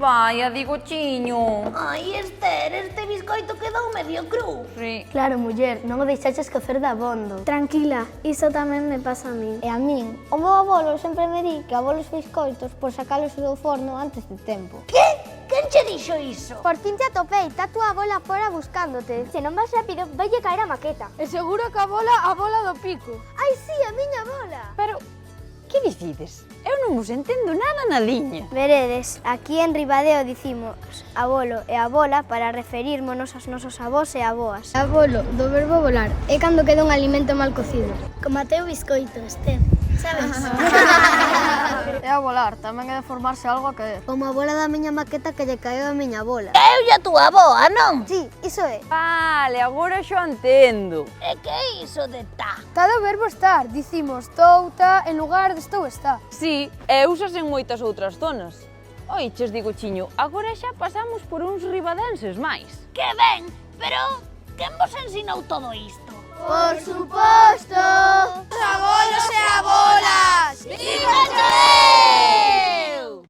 Vaya, Digochiño. Ai, Ester, este biscoito quedou medio cru. Sí. Claro, muller, non o deixaches cocer dabondo. Tranquila, iso tamén me pasa a min. E a min, o meu avolo sempre me di que abolos biscoitos por sacalos do forno antes de tempo. Que? Quen che dixo iso? Por fin te atopei, está tua abola fora buscándote. Se non vas rápido, vaille caer a maqueta. E seguro que a bola do pico. Ai, sí, a miña bola. Pero, que dicides? Eu non vos entendo nada nadiña. Veredes, aquí en Ribadeo dicimos abolo e abola para referírmonos aos nosos avós e aboas. Abolo, do verbo volar, é cando queda un alimento mal cocido. Como a teu biscoito, Esther, sabes? É a volar, tamén é de formarse algo a caer. Como a bola da miña maqueta que lle caeu a miña bola. Eu e a túa aboa, non? Sí, iso é. Vale, agora xa entendo. E que é iso de ta? Está do verbo estar, dicimos touta en lugar de estou está. Sí, e usas en moitas outras zonas. Oiches, Digochiño, agora xa pasamos por uns ribadenses máis. Que ben, pero quen vos ensinou todo isto? Por suposto. Abolos e aboas!